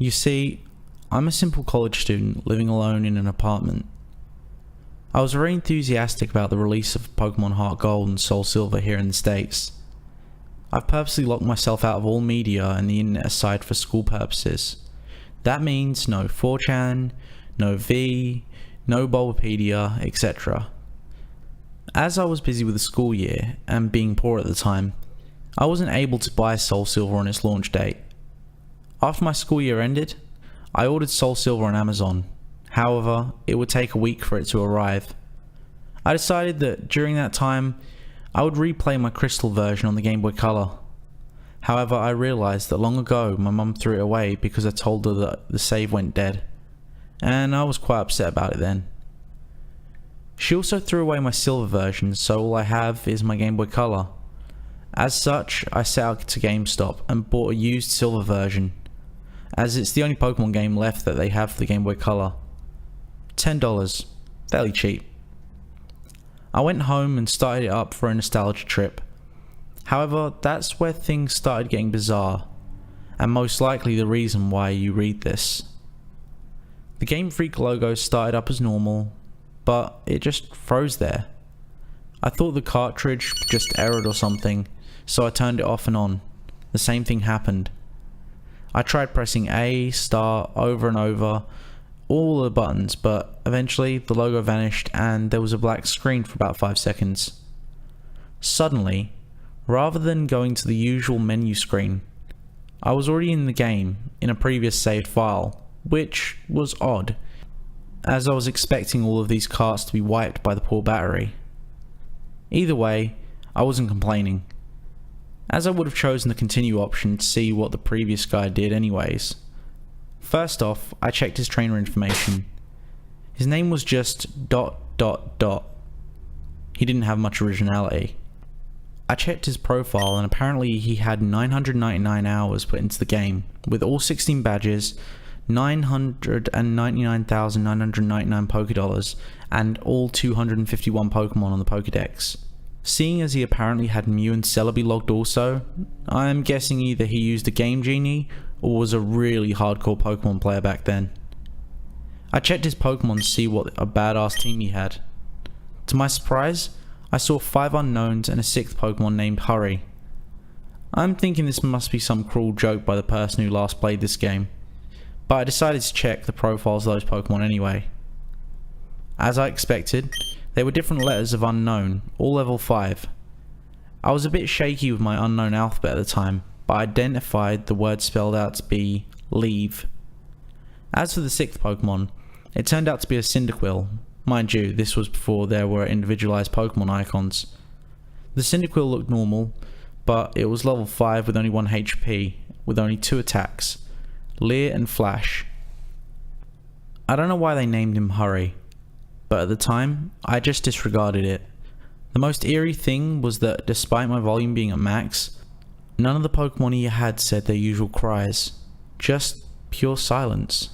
You see, I'm a simple college student living alone in an apartment. I was very enthusiastic about the release of Pokemon Heart Gold and Soul Silver here in the States. I've purposely locked myself out of all media and the internet aside for school purposes. That means no 4chan, no V, no Bulbapedia, etc. As I was busy with the school year, and being poor at the time, I wasn't able to buy Soul Silver on its launch date. After my school year ended, I ordered Soul Silver on Amazon. However, it would take a week for it to arrive. I decided that during that time, I would replay my Crystal version on the Game Boy Color. However, I realised that long ago my mum threw it away because I told her that the save went dead, and I was quite upset about it then. She also threw away my Silver version, so all I have is my Game Boy Color. As such, I set out to GameStop and bought a used Silver version, as it's the only Pokemon game left that they have for the Game Boy Color. $10, fairly cheap. I went home and started it up for a nostalgia trip. However, that's where things started getting bizarre, and most likely the reason why you read this. The Game Freak logo started up as normal, but it just froze there. I thought the cartridge just errored or something, so I turned it off and on. The same thing happened. I tried pressing A, start, over and over, all the buttons, but eventually the logo vanished and there was a black screen for about 5 seconds. Suddenly, rather than going to the usual menu screen, I was already in the game in a previous saved file, which was odd, as I was expecting all of these carts to be wiped by the poor battery. Either way, I wasn't complaining, as I would have chosen the continue option to see what the previous guy did anyways. First off, I checked his trainer information. His name was just ... He didn't have much originality. I checked his profile and apparently he had 999 hours put into the game, with all 16 badges, 999,999 Pokédollars, and all 251 Pokemon on the Pokédex. Seeing as he apparently had Mew and Celebi logged also, I am guessing either he used a Game Genie or was a really hardcore Pokemon player back then. I checked his Pokemon to see what a badass team he had. To my surprise, I saw 5 unknowns and a 6th Pokemon named Hurry. I'm thinking this must be some cruel joke by the person who last played this game, but I decided to check the profiles of those Pokemon anyway. As I expected, they were different letters of unknown, all level 5. I was a bit shaky with my unknown alphabet at the time, but I identified the word spelled out to be leave. As for the 6th Pokemon, it turned out to be a Cyndaquil. Mind you, this was before there were individualized Pokemon icons. The Cyndaquil looked normal, but it was level 5 with only 1 HP, with only 2 attacks, Leer and Flash. I don't know why they named him Hurry, but at the time, I just disregarded it. The most eerie thing was that despite my volume being at max, none of the Pokemon he had said their usual cries, just pure silence.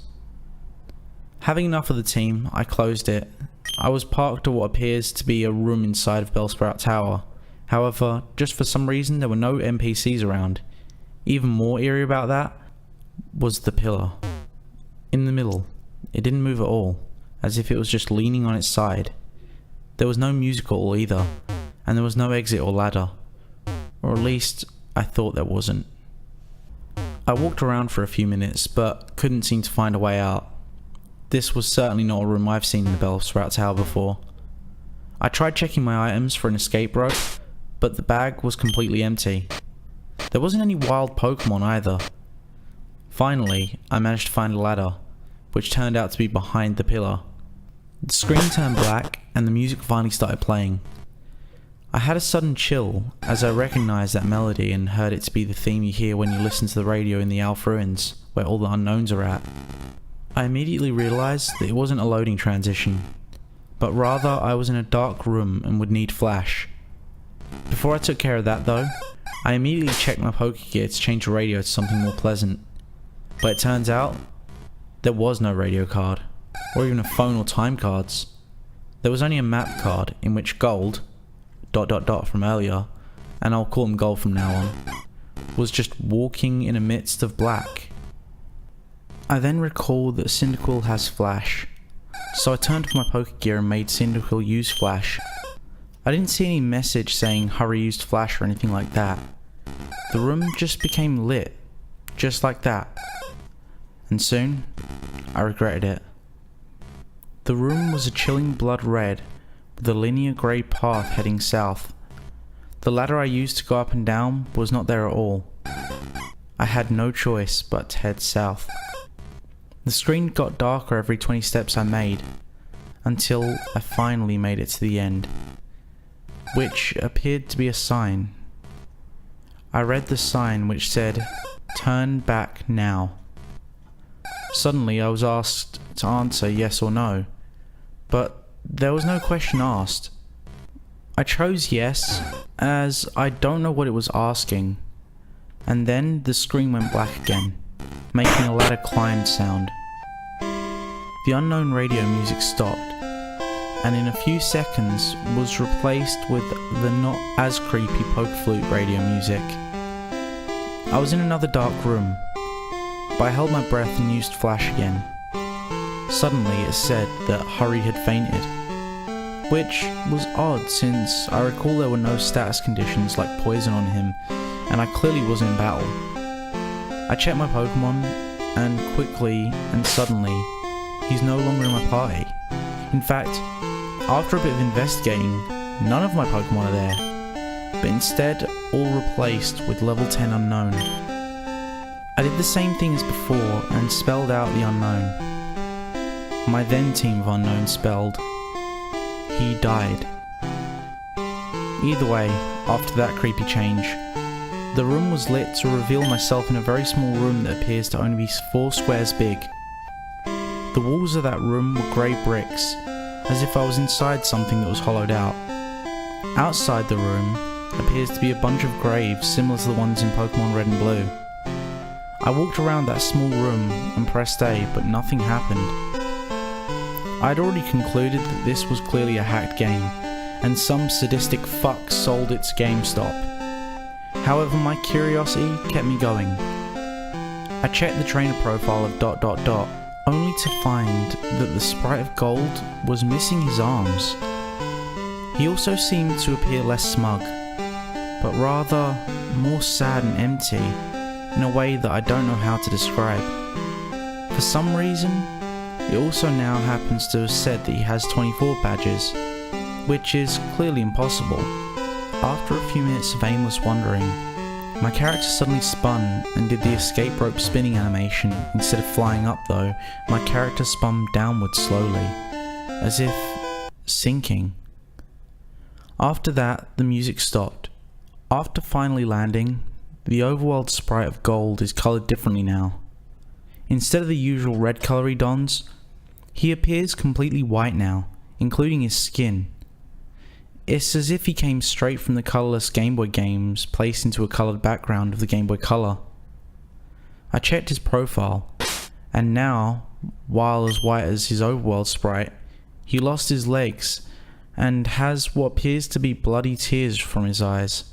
Having enough of the team, I closed it. I was parked to what appears to be a room inside of Bellsprout Tower. However, just for some reason there were no NPCs around. Even more eerie about that was the pillar. In the middle, it didn't move at all, as if it was just leaning on its side. There was no music at all either, and there was no exit or ladder. Or at least, I thought there wasn't. I walked around for a few minutes, but couldn't seem to find a way out. This was certainly not a room I've seen in the Bellsprout Tower before. I tried checking my items for an escape rope, but the bag was completely empty. There wasn't any wild Pokemon either. Finally, I managed to find a ladder, which turned out to be behind the pillar. The screen turned black and the music finally started playing. I had a sudden chill as I recognised that melody and heard it to be the theme you hear when you listen to the radio in the Alpha Ruins, where all the unknowns are at. I immediately realised that it wasn't a loading transition, but rather I was in a dark room and would need flash. Before I took care of that though, I immediately checked my Pokegear to change the radio to something more pleasant. But it turns out, there was no radio card, or even a phone or time cards. There was only a map card in which Gold, ... from earlier, and I'll call him Gold from now on, was just walking in the midst of black. I then recall that Cyndaquil has flash, so I turned for my poke gear and made Cyndaquil use flash. I didn't see any message saying hurry used flash or anything like that. The room just became lit, just like that. And soon, I regretted it. The room was a chilling blood red, with a linear grey path heading south. The ladder I used to go up and down was not there at all. I had no choice but to head south. The screen got darker every 20 steps I made, until I finally made it to the end, which appeared to be a sign. I read the sign which said, "Turn back now." Suddenly I was asked to answer yes or no, but there was no question asked. I chose yes, as I don't know what it was asking, and then the screen went black again, making a ladder climb sound. The unknown radio music stopped, and in a few seconds was replaced with the not as creepy poke flute radio music. I was in another dark room, but I held my breath and used flash again. Suddenly it said that Hurry had fainted, which was odd since I recall there were no status conditions like poison on him, and I clearly was in battle. I checked my Pokemon, and quickly and suddenly, he's no longer in my party. In fact, after a bit of investigating, none of my Pokemon are there, but instead all replaced with level 10 unknown. I did the same thing as before and spelled out the unknown. My then team of unknown spelled, "He died." Either way, after that creepy change, the room was lit to reveal myself in a very small room that appears to only be 4 squares big. The walls of that room were grey bricks, as if I was inside something that was hollowed out. Outside the room appears to be a bunch of graves similar to the ones in Pokemon Red and Blue. I walked around that small room and pressed A, but nothing happened. I had already concluded that this was clearly a hacked game, and some sadistic fuck sold its GameStop. However, my curiosity kept me going. I checked the trainer profile of ... only to find that the sprite of Gold was missing his arms. He also seemed to appear less smug, but rather more sad and empty in a way that I don't know how to describe. For some reason, it also now happens to have said that he has 24 badges, which is clearly impossible. After a few minutes of aimless wandering, my character suddenly spun and did the escape rope spinning animation. Instead of flying up though, my character spun downwards slowly, as if sinking. After that, the music stopped. After finally landing, the overworld sprite of Gold is coloured differently now. Instead of the usual red colour he dons, he appears completely white now, including his skin. It's as if he came straight from the colourless Game Boy games placed into a coloured background of the Game Boy Color. I checked his profile, and now, while as white as his overworld sprite, he lost his legs and has what appears to be bloody tears from his eyes.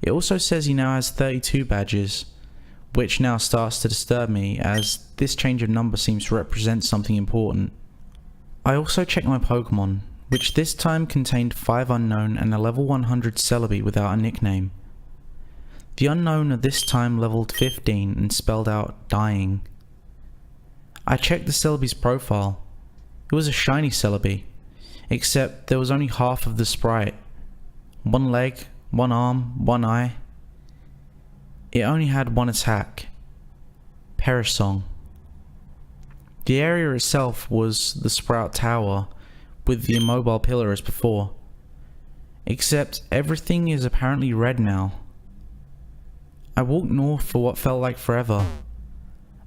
It also says he now has 32 badges, which now starts to disturb me as this change of number seems to represent something important. I also checked my Pokemon, which this time contained 5 unknown and a level 100 Celebi without a nickname. The unknown are this time leveled 15 and spelled out dying. I checked the Celebi's profile. It was a shiny Celebi, except there was only half of the sprite. 1 leg, 1 arm, 1 eye. It only had 1 attack. Perish Song. The area itself was the Sprout Tower, with the immobile pillar as before, except everything is apparently red now. I walked north for what felt like forever.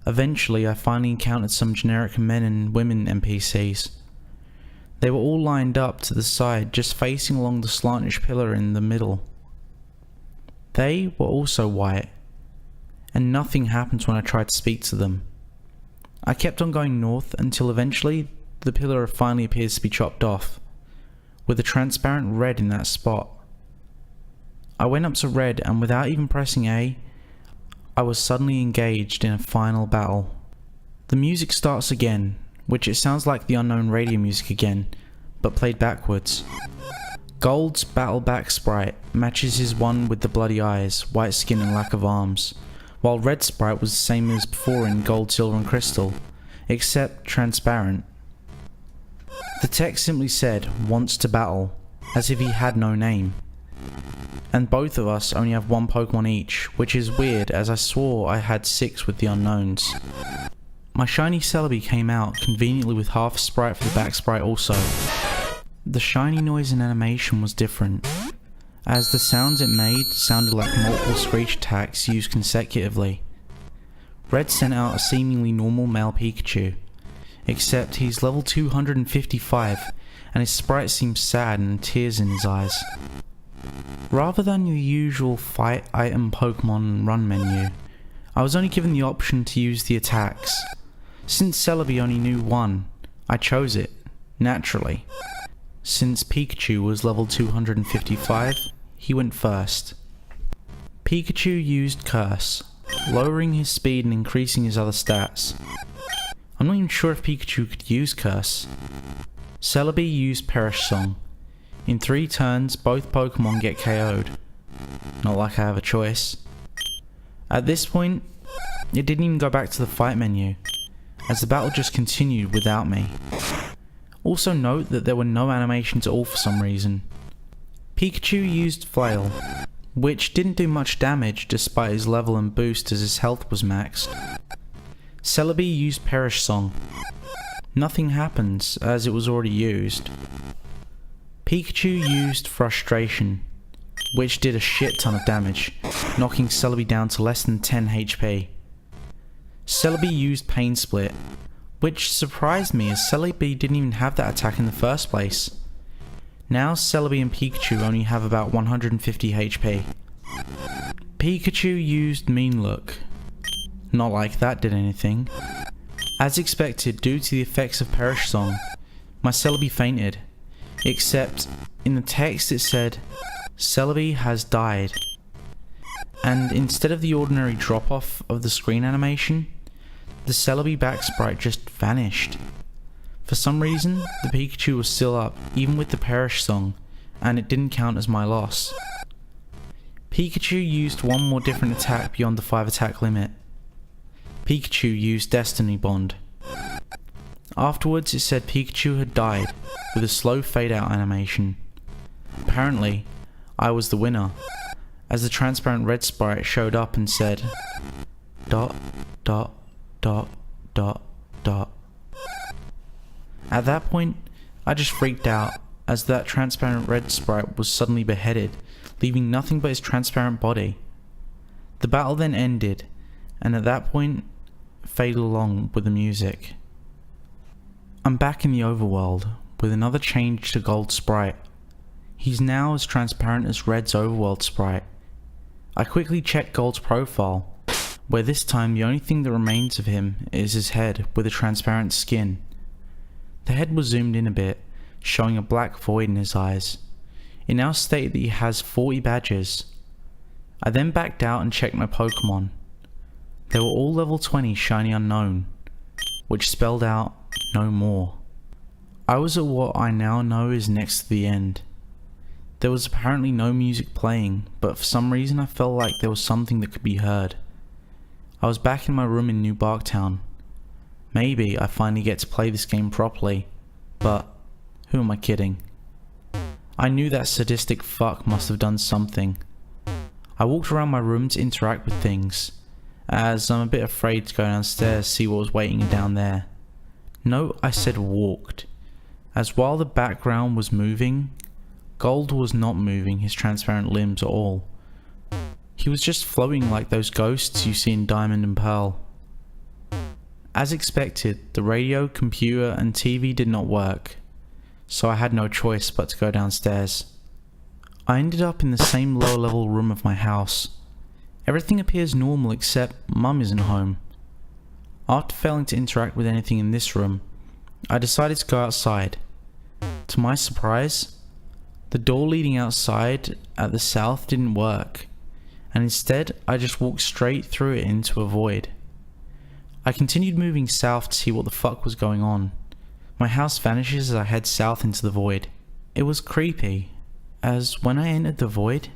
Eventually I finally encountered some generic men and women NPCs. They were all lined up to the side, just facing along the slantish pillar in the middle. They were also white, and nothing happened when I tried to speak to them. I kept on going north until eventually the pillar finally appears to be chopped off, with a transparent red in that spot. I went up to red, and without even pressing A, I was suddenly engaged in a final battle. The music starts again, which it sounds like the unknown Radeon music again, but played backwards. Gold's battle back sprite matches his one with the bloody eyes, white skin and lack of arms, while Red sprite was the same as before in Gold, Silver and Crystal, except transparent. The text simply said, "wants to battle," as if he had no name. And both of us only have one Pokemon each, which is weird as I swore I had 6 with the unknowns. My shiny Celebi came out conveniently with half a sprite for the back sprite also. The shiny noise and animation was different, as the sounds it made sounded like multiple screech attacks used consecutively. Red sent out a seemingly normal male Pikachu, except he's level 255 and his sprite seems sad and tears in his eyes. Rather than the usual fight item Pokemon run menu, I was only given the option to use the attacks. Since Celebi only knew one, I chose it, naturally. Since Pikachu was level 255, he went first. Pikachu used Curse, lowering his speed and increasing his other stats. I'm not even sure if Pikachu could use Curse. Celebi used Perish Song. In 3 turns, both Pokemon get KO'd. Not like I have a choice. At this point, it didn't even go back to the fight menu, as the battle just continued without me. Also note that there were no animations at all for some reason. Pikachu used Flail, which didn't do much damage despite his level and boost as his health was maxed. Celebi used Perish Song. Nothing happens as it was already used. Pikachu used Frustration, which did a shit ton of damage, knocking Celebi down to less than 10 HP. Celebi used Pain Split, which surprised me as Celebi didn't even have that attack in the first place. Now Celebi and Pikachu only have about 150 HP. Pikachu used Mean Look. Not like that did anything. As expected, due to the effects of Perish Song, my Celebi fainted. Except, in the text it said, "Celebi has died." And instead of the ordinary drop off of the screen animation, the Celebi back sprite just vanished. For some reason, the Pikachu was still up, even with the Perish Song, and it didn't count as my loss. Pikachu used one more different attack beyond the 5 attack limit. Pikachu used Destiny Bond. Afterwards it said Pikachu had died, with a slow fade out animation. Apparently, I was the winner, as the transparent red sprite showed up and said, dot, dot, dot, dot, dot. At that point, I just freaked out, as that transparent red sprite was suddenly beheaded, leaving nothing but his transparent body. The battle then ended, and at that point, faded along with the music. I'm back in the overworld, with another change to Gold sprite. He's now as transparent as Red's overworld sprite. I quickly checked Gold's profile, where this time the only thing that remains of him is his head with a transparent skin. The head was zoomed in a bit, showing a black void in his eyes. It now stated that he has 40 badges. I then backed out and checked my Pokemon. They were all level 20 shiny unknown, which spelled out no more. I was at what I now know is next to the end. There was apparently no music playing, but for some reason I felt like there was something that could be heard. I was back in my room in New Barktown. Maybe I finally get to play this game properly, but who am I kidding? I knew that sadistic fuck must have done something. I walked around my room to interact with things, as I'm a bit afraid to go downstairs to see what was waiting down there. Note I said walked, as while the background was moving, Gold was not moving his transparent limbs at all. He was just floating like those ghosts you see in Diamond and Pearl. As expected, the radio, computer and TV did not work, so I had no choice but to go downstairs. I ended up in the same lower level room of my house. Everything appears normal except Mum isn't home. After failing to interact with anything in this room, I decided to go outside. To my surprise, the door leading outside at the south didn't work, and instead I just walked straight through it into a void. I continued moving south to see what the fuck was going on. My house vanishes as I head south into the void. It was creepy, as when I entered the void,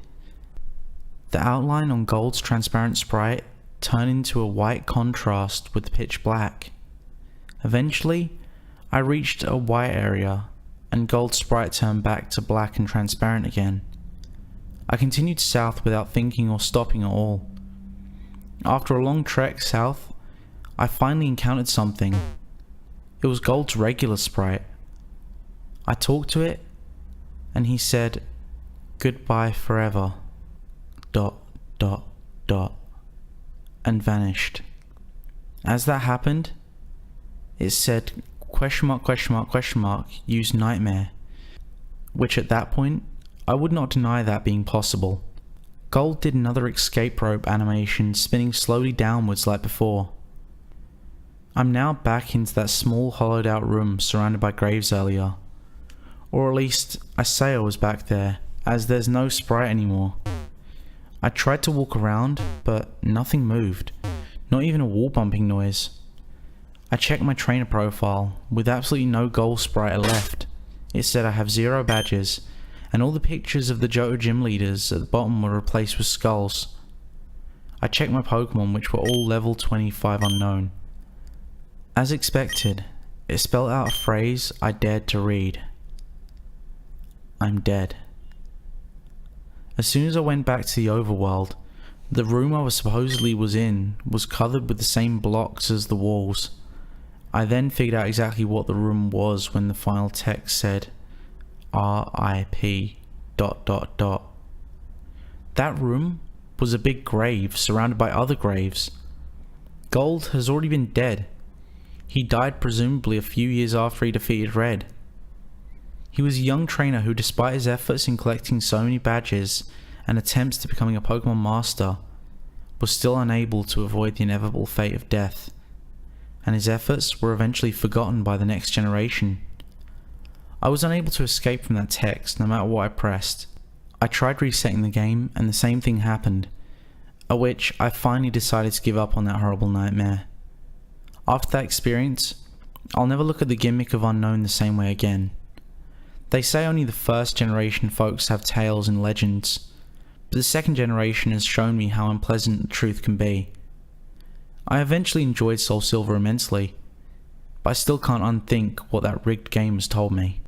the outline on Gold's transparent sprite turned into a white contrast with pitch black. Eventually, I reached a white area, and Gold's sprite turned back to black and transparent again. I continued south without thinking or stopping at all. After a long trek south, I finally encountered something. It was Gold's regular sprite. I talked to it, and he said, "Goodbye forever, ... and vanished. As that happened, it said, ... use nightmare, which at that point, I would not deny that being possible. Gold did another escape rope animation, spinning slowly downwards like before. I'm now back into that small hollowed out room surrounded by graves earlier. Or at least, I say I was back there, as there's no sprite anymore. I tried to walk around, but nothing moved, not even a wall bumping noise. I checked my trainer profile, with absolutely no gold sprite left. It said I have 0 badges, and all the pictures of the Johto gym leaders at the bottom were replaced with skulls. I checked my Pokemon, which were all level 25 unknown. As expected, it spelled out a phrase I dared to read. I'm dead. As soon as I went back to the overworld, the room I supposedly was in was covered with the same blocks as the walls. I then figured out exactly what the room was when the final text said, RIP ... That room was a big grave surrounded by other graves. Gold has already been dead. He died presumably a few years after he defeated Red. He was a young trainer who, despite his efforts in collecting so many badges and attempts to becoming a Pokemon Master, was still unable to avoid the inevitable fate of death, and his efforts were eventually forgotten by the next generation. I was unable to escape from that text no matter what I pressed. I tried resetting the game and the same thing happened, at which I finally decided to give up on that horrible nightmare. After that experience, I'll never look at the gimmick of Unknown the same way again. They say only the first generation folks have tales and legends, but the second generation has shown me how unpleasant the truth can be. I eventually enjoyed Soul Silver immensely, but I still can't unthink what that rigged game has told me.